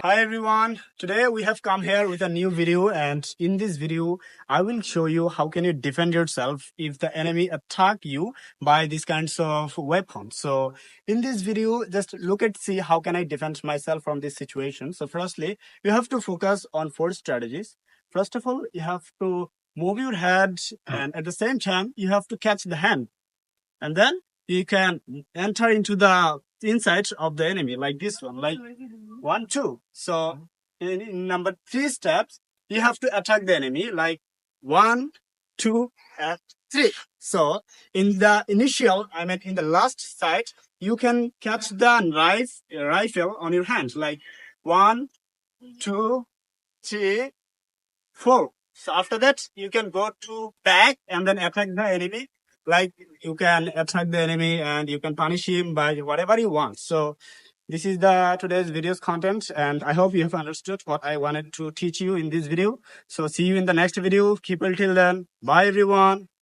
Hi everyone. Today we have come here with a new video, and in this video I will show you how can you defend yourself if the enemy attack you by these kinds of weapons. So in this video just look at see how can I defend myself from this situation. So firstly, you have to focus on four strategies. First of all, you have to move your head, and at the same time you have to catch the hand, and then you can enter into the inside of the enemy like this one, like 1 2. So in number three steps you have to attack the enemy like 1 2 and 3. So in the initial, I mean in the last side, you can catch the rifle on your hand like 1 2 3 4. So after that, you can go to back and then attack the enemy. Like you can attack the enemy and you can punish him by whatever you want. So this is the today's video's content, and I hope you have understood what I wanted to teach you in this video. So see you in the next video. Keep it till then. Bye everyone.